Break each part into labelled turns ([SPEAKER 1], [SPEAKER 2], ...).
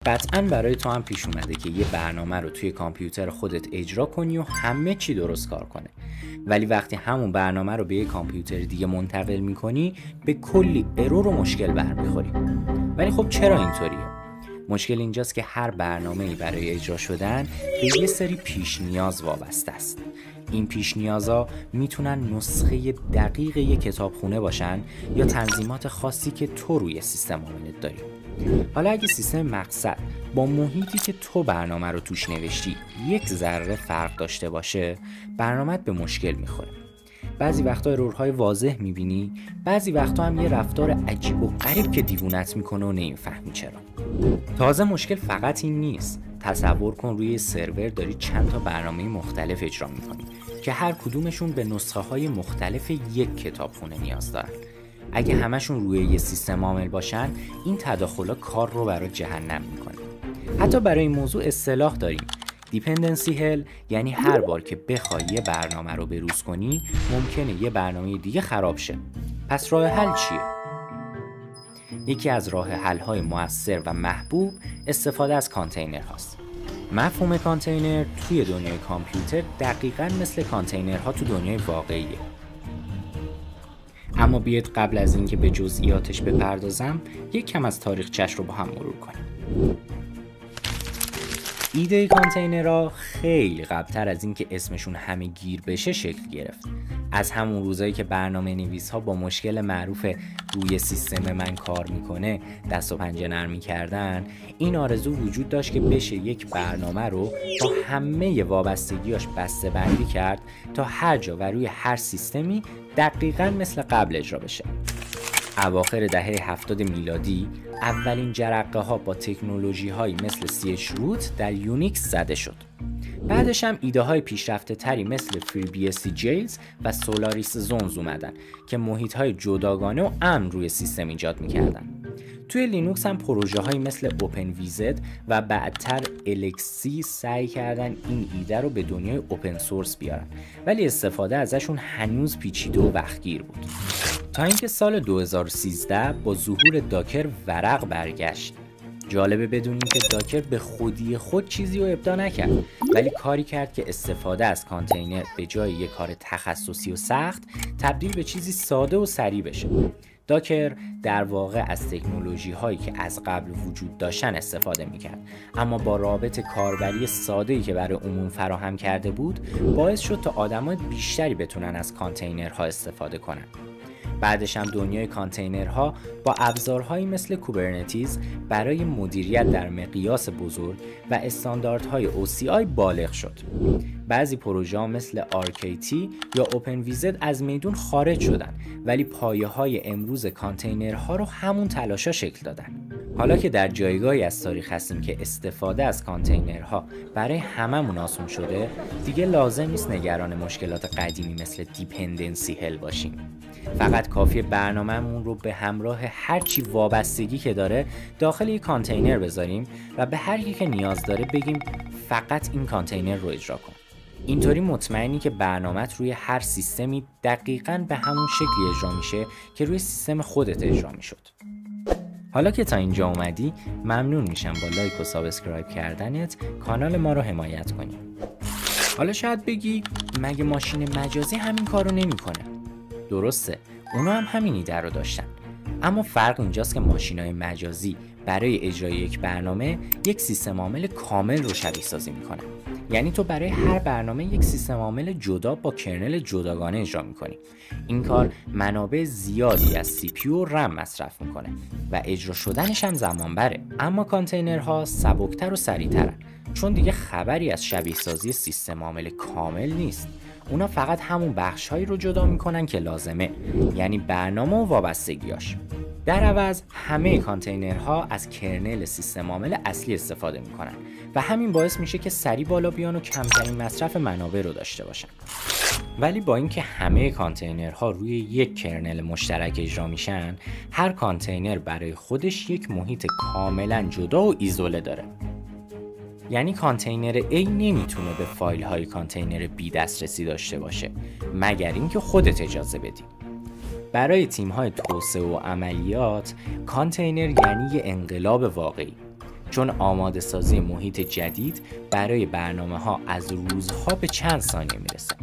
[SPEAKER 1] قطعاً برای تو هم پیش اومده که یه برنامه رو توی کامپیوتر خودت اجرا کنی و همه چی درست کار کنه، ولی وقتی همون برنامه رو به یه کامپیوتر دیگه منتقل میکنی به کلی ارور و مشکل برمیخوری. ولی خب چرا اینطوریه؟ مشکل اینجاست که هر برنامه‌ای برای اجرا شدن به یه سری پیش نیاز وابسته است. این پیش نیازها میتونن نسخه دقیق یک کتابخونه باشن یا تنظیمات خاصی که تو روی سیستم عاملت داری. حالا اگه سیستم مقصد با محیطی که تو برنامه رو توش نوشتی یک ذره فرق داشته باشه، برنامه‌ت به مشکل میخوره. بعضی وقتا ارورهای واضح میبینی، بعضی وقتا هم یه رفتار عجیب و غریب که دیوونت میکنه و نمیفهمی چرا. تازه مشکل فقط این نیست. تصور کن روی سرور داری چند تا برنامه مختلف اجرا میکنی که هر کدومشون به نسخه های مختلف یک کتابخونه نیاز دارن. اگه همشون روی یه سیستم عامل باشن، این تداخلا کار رو برای جهنم میکنه. حتی برای این موضوع اصطلاح داریم، دیپندنسی هل، یعنی هر بار که بخوای یه برنامه رو بروز کنی ممکنه یه برنامه دیگه خراب شه. پس راه حل چیه؟ یکی از راه حل های مؤثر و محبوب استفاده از کانتینر هاست. مفهوم کانتینر توی دنیای کامپیوتر دقیقاً مثل کانتینرها تو دنیای واقعیه. اما بیاید قبل از اینکه به جزئیاتش بپردازم یک کم از تاریخچه‌اش رو با هم مرور کنیم. ایده کانتینرها خیلی قبلتر از اینکه اسمشون همه گیر بشه شکل گرفت. از همون روزایی که برنامه نویس ها با مشکل معروف روی سیستم من کار میکنه دست و پنجه نرم میکردن، این آرزو وجود داشت که بشه یک برنامه رو با همه وابستگیاش بسته بندی کرد تا هر جا و روی هر سیستمی دقیقاً مثل قبل اجرا بشه. اواخر دهه 70 میلادی اولین جرقه ها با تکنولوژی هایی مثل CH root در یونیکس زده شد. بعدش هم ایده های پیشرفته تری مثل FreeBSD جیلز و سولاریس زونز اومدن که محیط های جداگانه و امن روی سیستم ایجاد میکردن. توی لینوکس هم پروژه های مثل OpenVZ و بعدتر LXC سعی کردن این ایده رو به دنیای اوپن سورس بیارن، ولی استفاده ازشون هنوز پیچیده و وقتگیر بود. تا اینکه سال 2013 با ظهور داکر ورق برگشت. جالبه بدونیم که داکر به خودی خود چیزی رو ابداع نکرد، ولی کاری کرد که استفاده از کانتینر به جای یک کار تخصصی و سخت تبدیل به چیزی ساده و سریع بشه. داکر در واقع از تکنولوژی هایی که از قبل وجود داشتن استفاده میکرد، اما با رابط کاربری ساده‌ای که برای عموم فراهم کرده بود باعث شد تا آدمای بیشتری بتونن از کانتینرها استفاده کنن. بعدش هم دنیای کانتینرها با ابزارهایی مثل کوبرنتیز برای مدیریت در مقیاس بزرگ و استانداردهای OCI بالغ شد. بعضی پروژه ها مثل RKT یا OpenVZ از میدون خارج شدن، ولی پایه‌های امروز کانتینرها رو همون تلاشا شکل دادن. حالا که در جایگاهی از تاریخ هستیم که استفاده از کانتینرها برای هممون آسون شده، دیگه لازم نیست نگران مشکلات قدیمی مثل دیپندنسی هل باشیم. فقط کافیه برنامه‌مون رو به همراه هر چی وابستگی که داره داخل یک کانتینر بذاریم و به هر کی که نیاز داره بگیم فقط این کانتینر رو اجرا کن. اینطوری مطمئنی که برنامه‌ت روی هر سیستمی دقیقاً به همون شکلی اجرا میشه که روی سیستم خودت اجرا میشد. حالا که تا اینجا اومدی، ممنون میشم با لایک و سابسکرایب کردنت کانال ما رو حمایت کنی. حالا شاید بگی مگه ماشین مجازی همین کارو نمیکنه؟ درسته، اونا هم همین ایده رو داشتن، اما فرق اینجاست که ماشین‌های مجازی برای اجرای یک برنامه یک سیستم عامل کامل رو شبیه سازی میکنن. یعنی تو برای هر برنامه یک سیستم عامل جدا با کرنل جداگانه اجرا میکنی. این کار منابع زیادی از CPU و RAM مصرف میکنه و اجرا شدنش هم زمان بره. اما کانتینرها سبکتر و سریعترن، چون دیگه خبری از شبیه سازی سیستم عامل کامل نیست. اونا فقط همون بخش‌هایی رو جدا میکنن که لازمه، یعنی برنامه و وابستگیاش. در عوض همه کانتینرها از کرنل سیستم عامل اصلی استفاده میکنن و همین باعث میشه که سریع بالا بیان و کمترین مصرف منابع رو داشته باشن. ولی با اینکه همه کانتینرها روی یک کرنل مشترک اجرا میشن، هر کانتینر برای خودش یک محیط کاملا جدا و ایزوله داره. یعنی کانتینر A نمیتونه به فایل های کانتینر B دسترسی داشته باشه مگر اینکه خودت اجازه بدی. برای تیم های توسعه و عملیات، کانتینر یعنی یه انقلاب واقعی. چون آماده سازی محیط جدید برای برنامه ها از روزها به چند ثانیه میرسه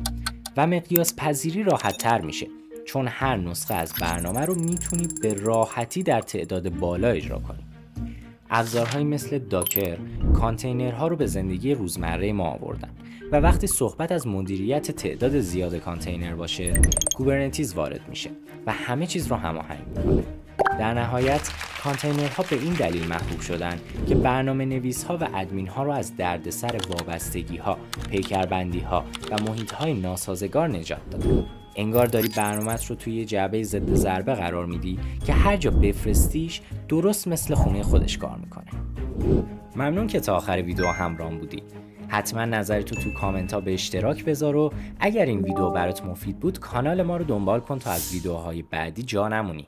[SPEAKER 1] و مقیاس پذیری راحت تر میشه، چون هر نسخه از برنامه رو میتونی به راحتی در تعداد بالا اجرا کنی. ابزارهایی مثل داکر کانتینرها رو به زندگی روزمره ما آوردن و وقتی صحبت از مدیریت تعداد زیاد کانتینر باشه، کوبرنتیز وارد میشه و همه چیز رو هماهنگ میکنه. در نهایت کانتینرها به این دلیل محبوب شدن که برنامه نویس‌ها و ادمین‌ها رو از دردسر وابستگی‌ها، پیکربندی‌ها و محیط‌های ناسازگار نجات دادن. انگار داری برنامه‌ات رو توی یه جعبه ضد ضربه قرار میدی که هر جا بفرستیش درست مثل خونه خودش کار میکنه. ممنون که تا آخر ویدیو همراهم بودی. حتما نظرتو تو کامنت ها به اشتراک بذار و اگر این ویدیو برات مفید بود کانال ما رو دنبال کن تا از ویدیوهای بعدی جا نمونی.